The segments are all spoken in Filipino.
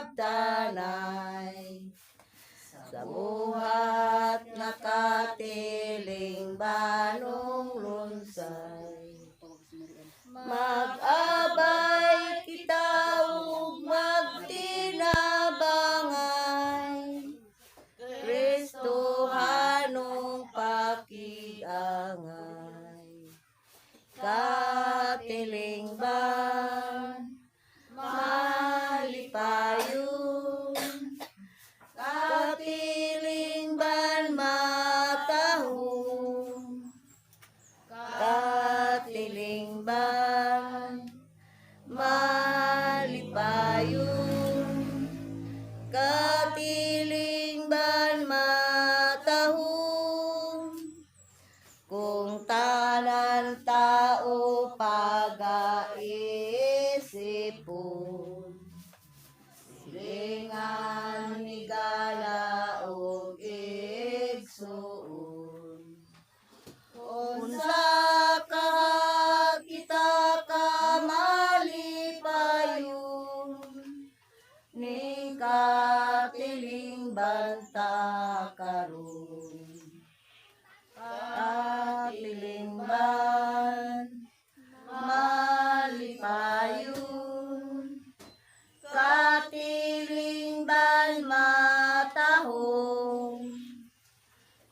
magtanay sa buhat nga katiling banong lunsay. Mag-abay kita ug magtinabangay, Kristohanong pakigangay. Katiling ban malipayon, katiling ban matahong, katiling ban malipayon, katiling ban matahong. Kung tanan tao pag-aisipon, silingan higala o igsuon. Unsa ka kita ka malipayon, ning katiling banta karon. Katiling ban malipayon, katiling ban matahong,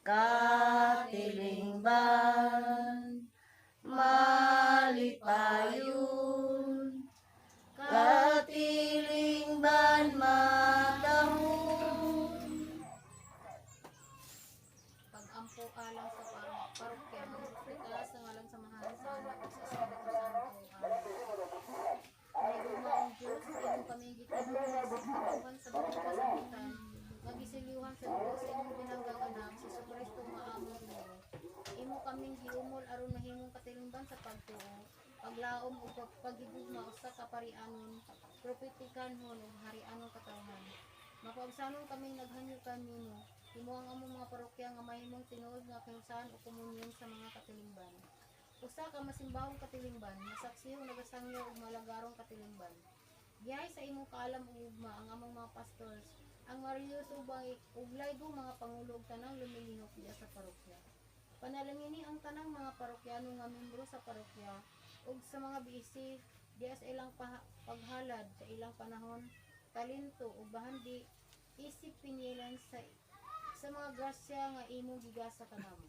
katiling ban malipayon, katiling ban matahong. Pag-ampo alang sa parokya, magsuplika sa ngalan sa mahal sa anak at sa Espiritu Santo. May gumaong Diyos, imong pamigit mo sa pagkakuhan sa bukod kasakitan, magisiliuhan sa Diyos, imong binanggang anak, si Kristo maamong Ginoo. Imo kaming giumol aron mahimong katilingban sa pagtuo, paglaom o pagigugma usa ka parianon, propetikanhon ug harianon katawhan. Mapaabsanon kaming naghanyo kanimo, imo ang among mga parokya nga mahimong tinuod nga kinusan o komunyon sa mga katilingban. Usa ka masimbahong katilingban, masaksiyong nagasangyo ug malagarong katilingban. Gihay sa imong kaalam ug ugma ang among mga pastors, ang Marius ug laygong mga pangulo ug tanang lumilihok diya sa parokya. Panalangini ang tanang mga parokyano nga membro sa parokya ug sa mga BC diya sa ilang paghalad sa ilang panahon, talento ug bahandi isip pinilan sa mga grasya nga imong gigasa kanamo.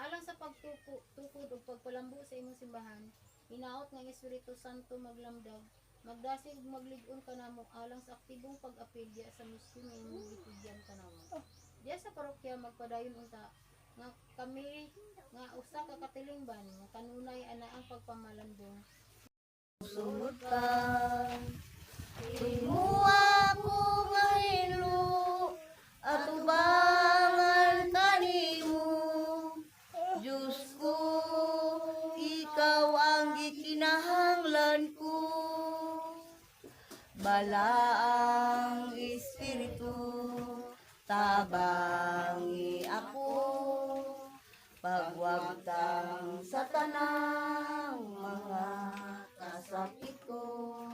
Alang sa pagtukod ug pagpalambo sa imong simbahan, hinaot nga ang Espiritu Santo maglamdag, magdasig ug maglig-on kanamo alang sa aktibong pag-apil diya sa misyon nga imong gitugyan kanamo. Diya sa parokya magpadayon unta nga kami nga usa ka katilingban nga kanunay ana ang pagpamalandong. Sunod ka, himuha ko nga hinlo, at ubangan kanimo. Diyos ko, ikaw ang gikinahanglan ko. Balaang Espiritu, tabangi ako. Pagwagtang sa tanang mga kasakit ko.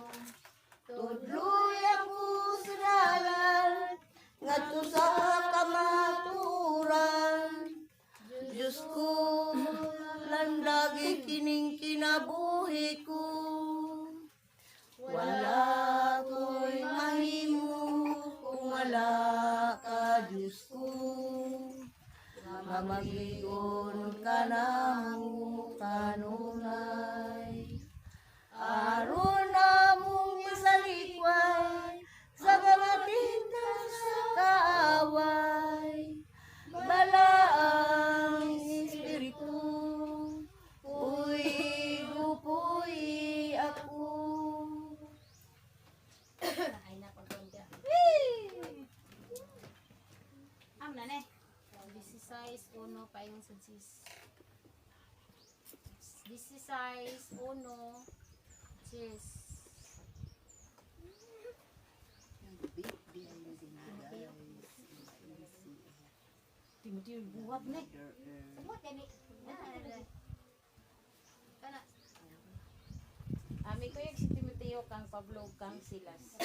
Tudloy ako sa dalan, ngadto sa kamaturan. Diyos ko, landagi kining kinabuhi ko. Wala ko'y mahimo kung wala ka, Diyos ko. Mamagigon ka na kanunay. Aron na mong isalikway sa mga tinta sa kaaway. Balaang Espiritu, uy ako. Ay na kontonda. Am na ne. 16:1 paingon sa 16:1 cheers. Timothy buhat ne. Buhat ni. Kana. Ami ko yung si Timoteo kang Pablo kang Silas.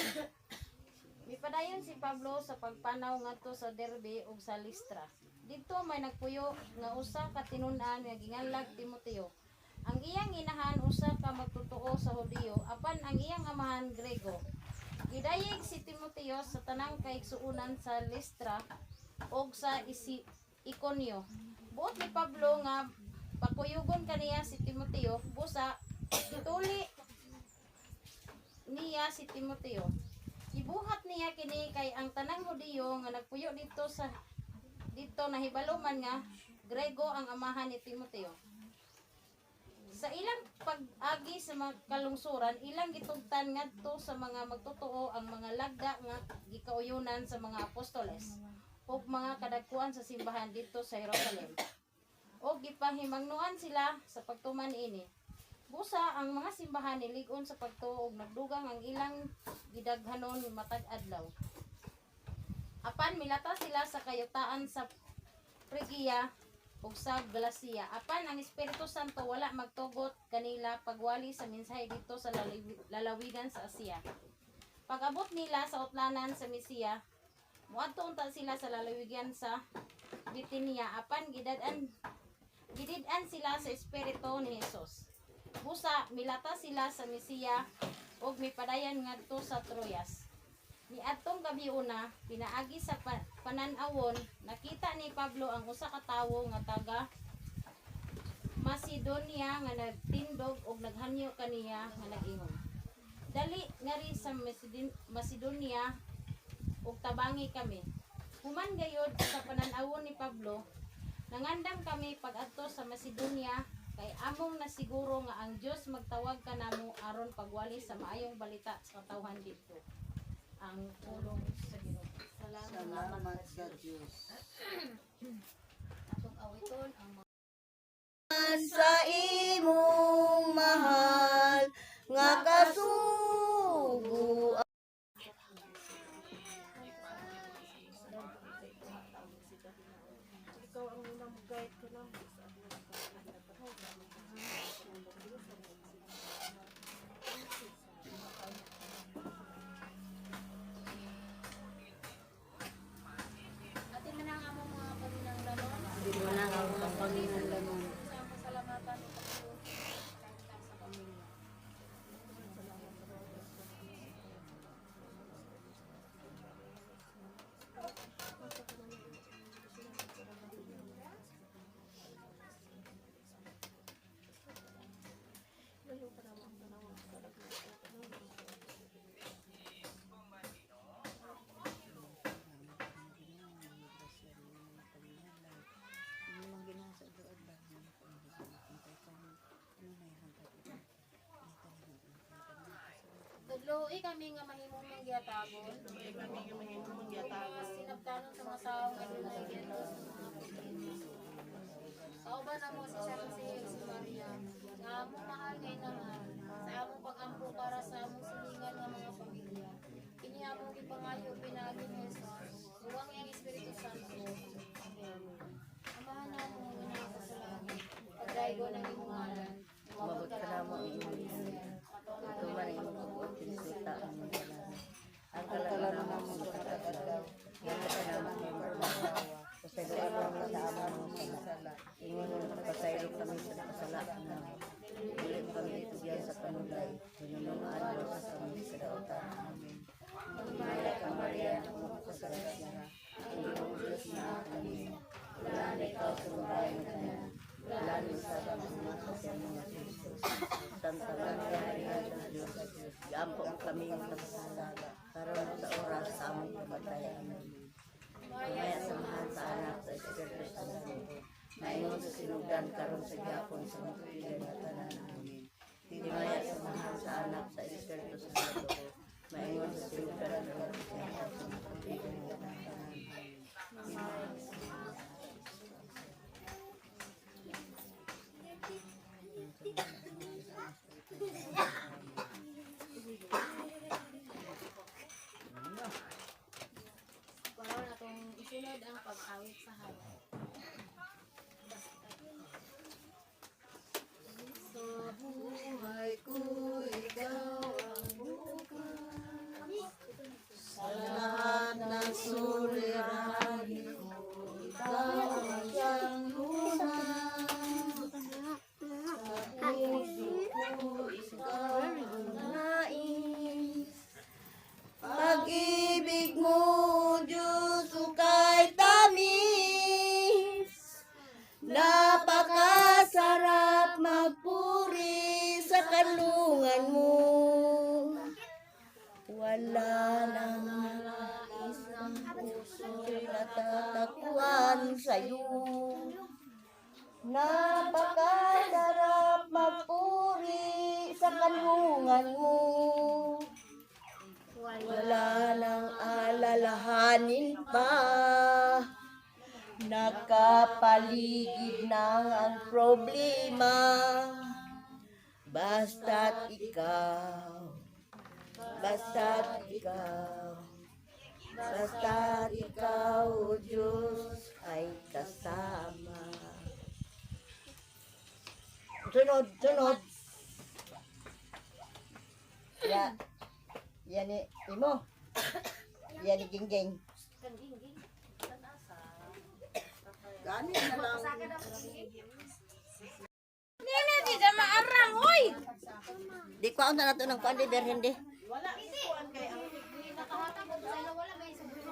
Mipadayon si Pablo sa pagpanaw ngadto sa Derbe ug sa Listra. Dito may nagpuyo nga usa ka tinun-an nga ginganlag Timoteo. Ang iyang inahan usa ka magtotoo sa Hudiyo, apan ang iyang amahan Grego. Gidayeg si Timoteo sa tanang kaigsuonan sa Listra ug sa Iconio. Buot ni Pablo nga pakuyugon kaniya si Timoteo, busa ituli niya si Timoteo. Ibuhat niya kini kay ang tanang Hudiyo nga nagpuyo dito nahibalo man nga Grego ang amahan ni Timoteo. Sa ilang pag-agi sa mga kalungsuran, ilang gitugtan ngadto sa mga magtotoo ang mga lagda nga gikauyunan sa mga apostoles ug mga kadagkuan sa simbahan dito sa Jerusalem. O gipahimangnuan sila sa pagtuman ini. Busa ang mga simbahan nilig-on sa pagtuo ug nagdugang ang ilang gidaghanon matag adlaw. Apan milata sila sa kayutaan sa Phrygia ug sa Galacia. Apan ang Espiritu Santo wala magtugot kanila pagwali sa mensahe dito sa lalawigan sa Asia. Pag-abot nila sa utlanan sa Misia, muadto unta sila sa lalawigan sa Bitinia. Apan gidid-an sila sa Espiritu ni Jesus. Busa milata sila sa Misia ug mipadayan ngadto sa Troas. Ni atong gabiuna, pinaagi sa panan-awon, nakita ni Pablo ang usa ka tawo nga taga Macedonia nga nagtindog ug naghanyo kaniya nga nag-ingon. Dali ngari sa Macedonia ug tabangi kami. Human gayod sa panan-awon ni Pablo, nangandam kami pag-adto sa Macedonia kay among nasiguro nga ang Dios magtawag kanamo aron pagwali sa maayong balita sa katawhan dito. Ang pulong sa Ginoo. Salamat sa Diyos. Atong awiton ang mga Sa imong mahal nga kasugo. Ikaw ang unang guide ko lang. atin na ang among mga paginanglanon. Hindi mo na ako ang Panginoon. Sa pasalamatan ng Panginoon sa pamilya. Tudloi kami nga mahimong mangyatagon. Sinabtanon sa masaw nga dunay gito sa mga pagkain. Kauban na mo si San Jose ug si Maria, nga among mahal ngay naman, sa among pag-ampo para sa among silingan nga mga pamilya. Kini among gipangayo pinagi ni Jesus, uwang yang Espiritu Santo. Amen. Amahan na mo nga nasa sa langit, pagdaygo ng imong ngalan, umabot ka namo ang imong linya. Ito man ang imong buot kinsuta ang mga salamat. Ang kalalaman mo sa kadadlaw. Nga ka naman ang mga pasaylo mo sa amon sa sala. Ingon mo pasaylo kami sa kasala na dili kami itugyan sa panulay. Hinunungan mo sa kami sa dautan. Amen. Maya ka Maria, namuha ka sa grasya. Ang iyong Diyos na kami. Wala na ikaw sa babae na tanan. Wala na sa mga kasyan mga Jesus. Santa Maria, Ina ng Diyos, iampo ang kami ng kasala, karon sa oras sa among kamatayan. Amen. Maya samahan sa anak sa Espiritu Santo, maingon sa sinugdan karon sa gyapon sa matuigan na tanan. Amen. Maya samahan sa anak sa Espiritu Santo, maingon sa sinugdan karon sa gyapon sa matuigan na tanan. Amen. Karon atong isunod ang pag-awit sa halay. Sa buhay ko, ikaw ang bukas. Salamat. Wala nang nais ng puso'y natatakwan sa'yo. Napakasarap magpuri sa kanlungan mo. Wala nang alalahanin pa. Nakapaligid na ang problema. Basta't ikaw, basta't ikaw, basta't ikaw, O Diyos, ay kasama. Sunod, sunod. Yan ni Imo. Yan ni Gingging. Gani na lang. Nina, di na maarang, oy! Di ko ako na nato ng kuwan, di berhen di. Nakahatag ko sa ilo, wala may sobrang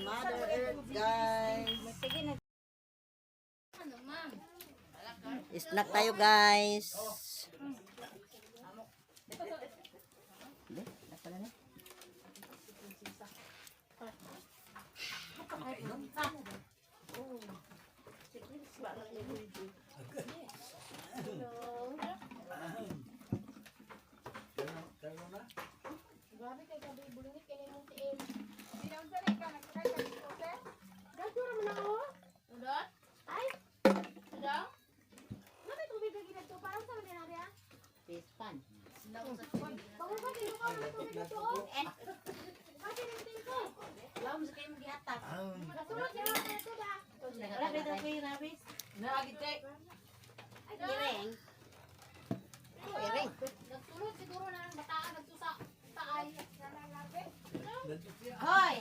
Mother Earth, guys. Sige na. ano, ma'am. Snack tayo, guys. Hindi, napala na. Grabe kay gabi bulungi kay mong tiil. Dinamdar ka nagtry ka dito, te. Gagura mo na ako. Udot? Ay. Udot? Nabi tubig lagi na to para sa kanila niya. Pispan. Bawal ba dito ka ng tubig na to? Kasi rin dito. Wala mo sa kayo mag-ihatag. Kasulot siya na ito ba? Rabi daw kayo, Rabi. Naagit kay. Ay, gireng. Iring. Nagsulot siguro na ng bataan nagsusa taay. Hoy!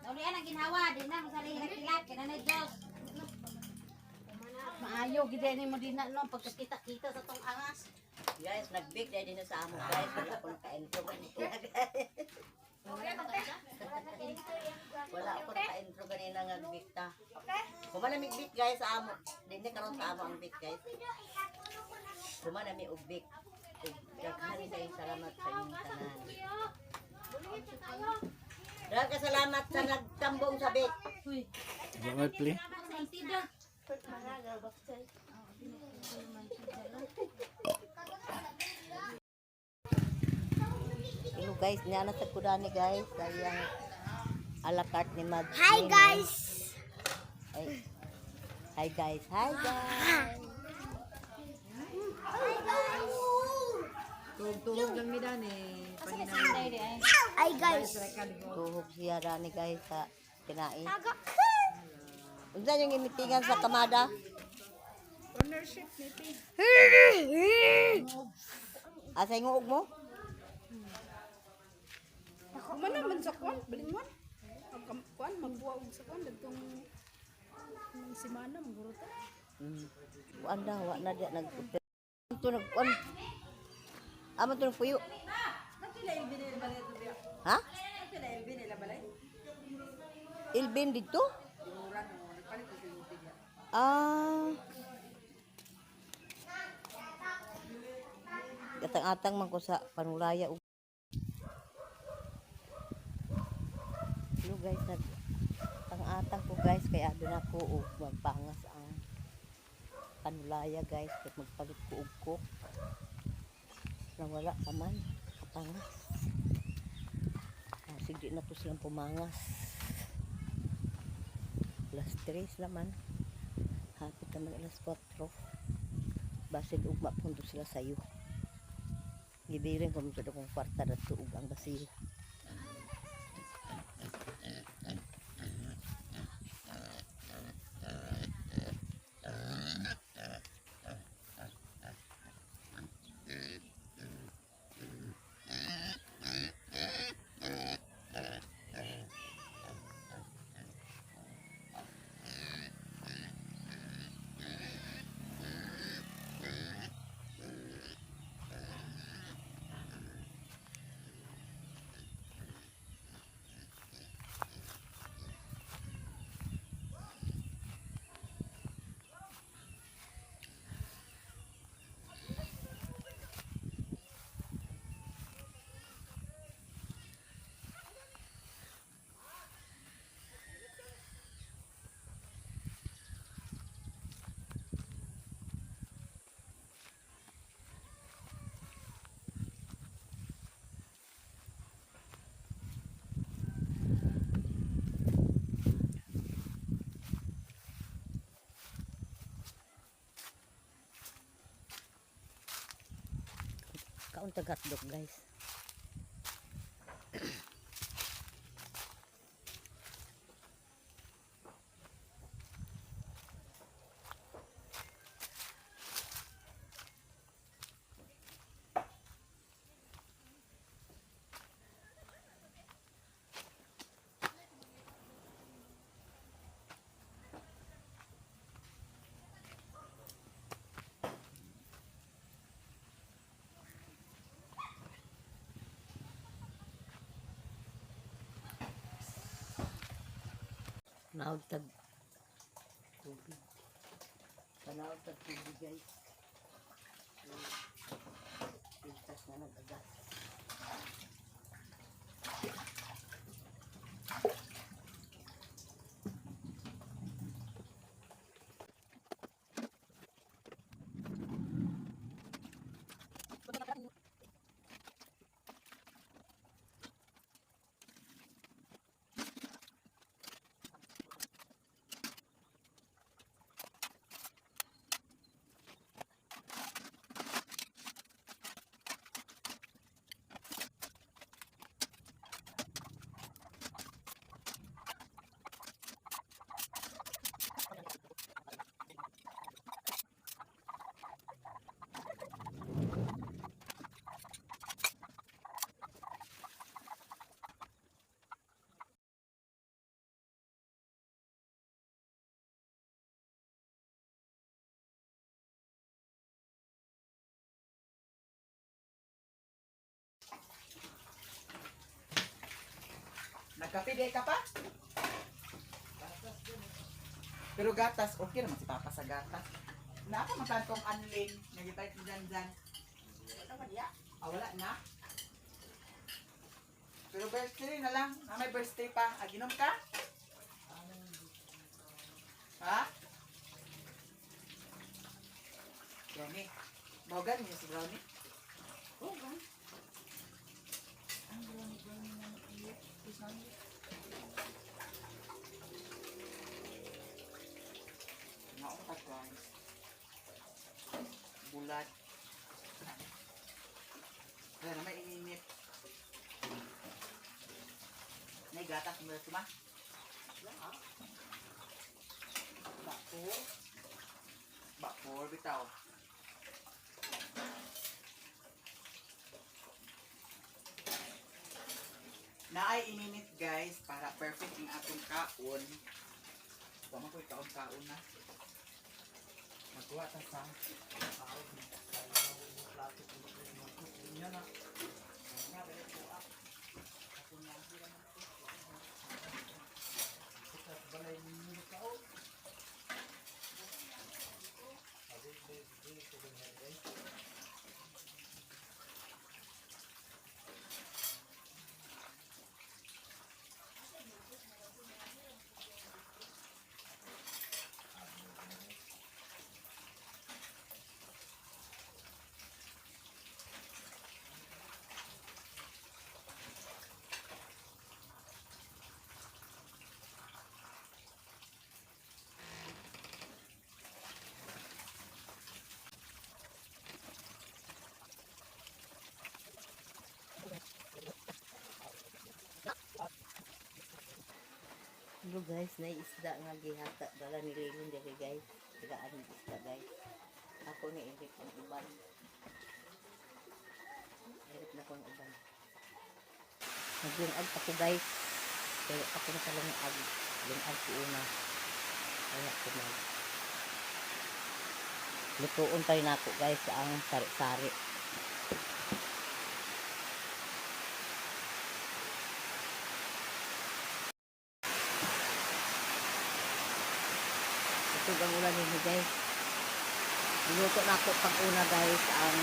Naulian ang ginawa, di na masaling hilat-hilat, kaya na Diyos. Maayo, gideni mo din na, no, pagkakita-kita sa tong angas. Guys, nag-bake tayo din sa amo, guys. Wala ko naka-intro kanina, guys. Wala ako naka-intro kanina nga bake ta. Kung malamig bake, guys, sa amo. Hindi karon sa amo ang bake, guys. Kung malamig og bake. Daghan kayo salamat sa inyong tanan. Dahil ka salamat sa nagtambong sa bake. Jangan play. Sa intida. Hello guys, niya sa kudani guys. Sayang ala carte ni Mad. Hi guys! Ay. Hi guys, hi guys. Tuhog lang mi dani. Hi guys! Tuhog siya rani guys sa kinain. Unsa yung imitingan sa kamada? Ownership niti. Asa yung uog mo? Mana man sa kwan, balingon. Ang kwan magbuwa og sa kwan dagtong simana maguro ta. Kuan daw, wa na dia nagputi. Ito nagkuan. Amo to nagpuyo. Ha? Ilbin dito? Ah. Katang-atang man ko sa panulaya. Hello guys, atang-atang ko guys kaya doon ako og magpangas ang panulaya guys kaya magpalit ko og cook. Nawala ka man, kapangas. Sige na to silang pumangas. Alas 3 naman. Hapit naman alas 4. Basil ugma punto sila sayo. Gibirin ko mga kong kwarta na tuog ang basil. Naon tagatdok guys. Naon tag tubig. Naon tag tubig guys. Pintas na nagagas. Nagkape di ka pa? Pero gatas, okay naman si Papa sa gatas. Napa makantong anlin, nagipait mo dyan. Wala ba diya? Wala na. Pero birthday na lang. May birthday pa. Ginom ka? Ha? Brownie. Bogan niya si Brownie. Bogan. Ang brownie na iyak. Naon guys. Bulat. Ayan na may ininit. May gatas mo ito ma? Bakor bitaw. Naay ininit guys para perfect ang atong kaon. Tama ko kaon na. Magkuha ta sa kaon. Plato ko niya na. Nga balik ko up. Ako na sila man ko. Sa balay ni kaon. Hello guys, na isda nga gihata dala ni Lilin diri guys. Tigaan ni isda guys. Ako ni edit ang uban. Edit na ko ang uban. Naglungag ako guys. Pero ako na sa lungag. Lungag ko una. Kaya ko na. Lutuon tayo na ako guys ang sari-sari. Ito ang ulan nyo guys. Niluto na ako pang una guys ang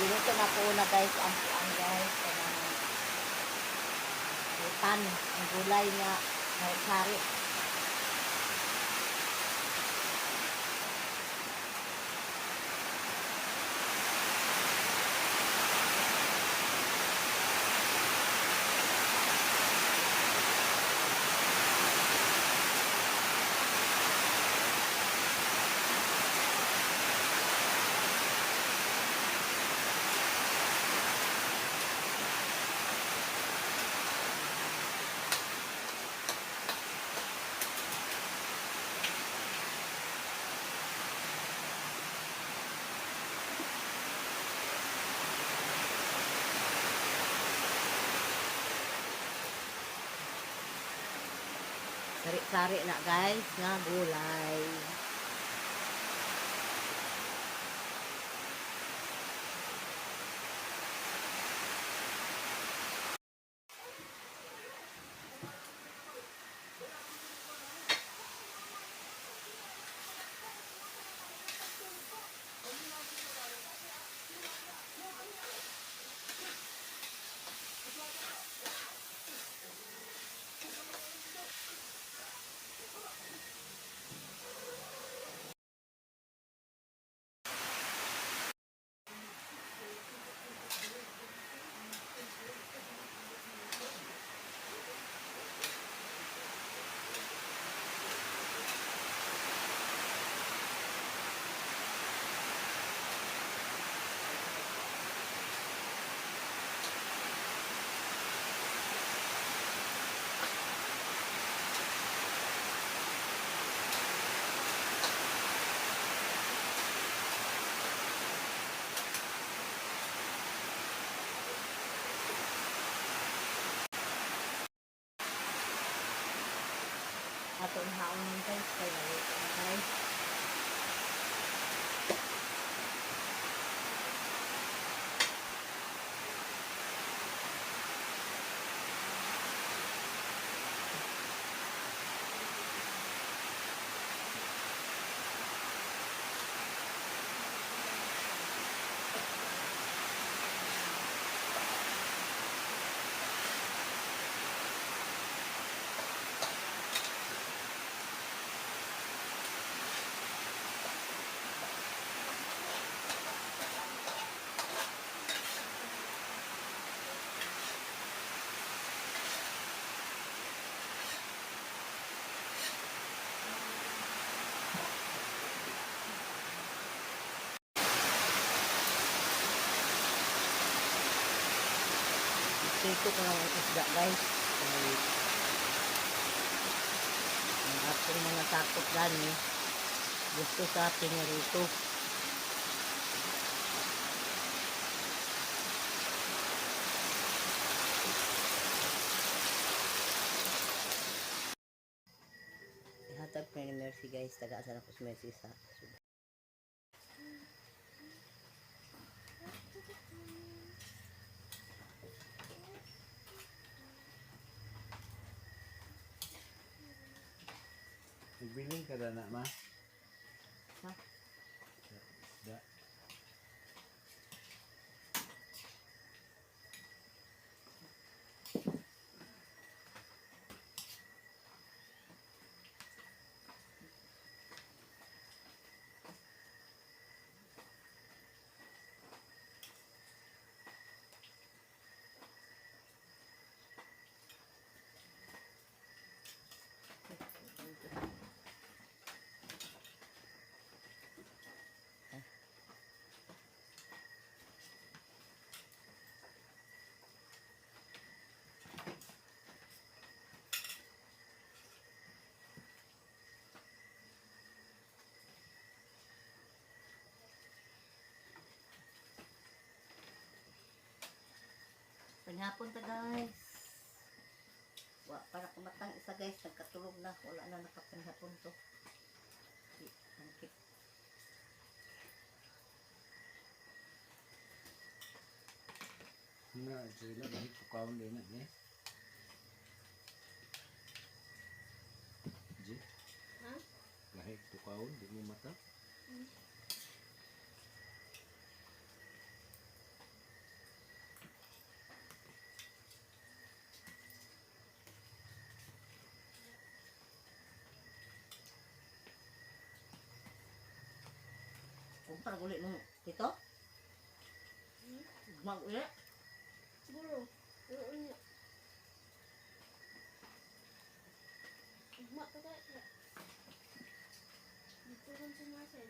niluto na ako una guys ang guys ang gulay nga sari. sari-sari na guys nga gulay. Ato ang haon ng guys, kaya guys. Ito ko lang ang isda guys. Ang ating mga takot gani gusto sa ating rito. Ihatag pa ni Mercy guys, taga-asa na po si Mercy sa Nagbiling ka na ma? Ha? Da. Panghapon ta guys. Para kumatang isa guys, nagkatulog na. Wala na nakapanghapon to. Angkit. Nga, sila bahit pukaon din na eh. Ji? Ha? Bahit pukaon, di mo mata? Kung parang ulit nung ito? Mag-ulit? Siguro. Pero unya. Ugma ka kaya. Dito rin sa nasin.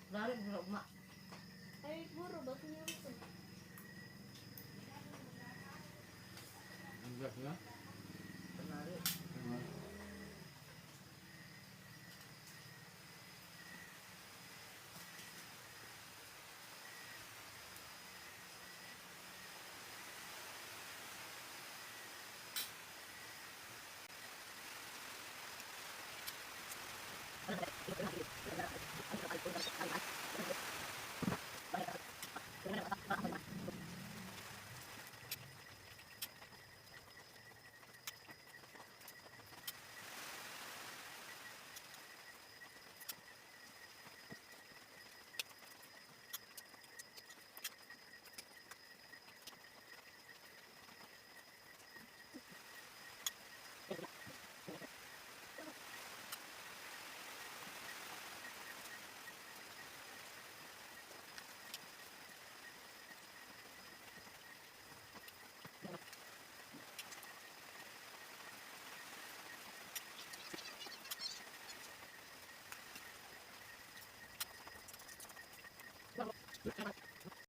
Lari mo ugma. Ay, buro, bakit niyo ito? Ang gas na? Lari. Bye.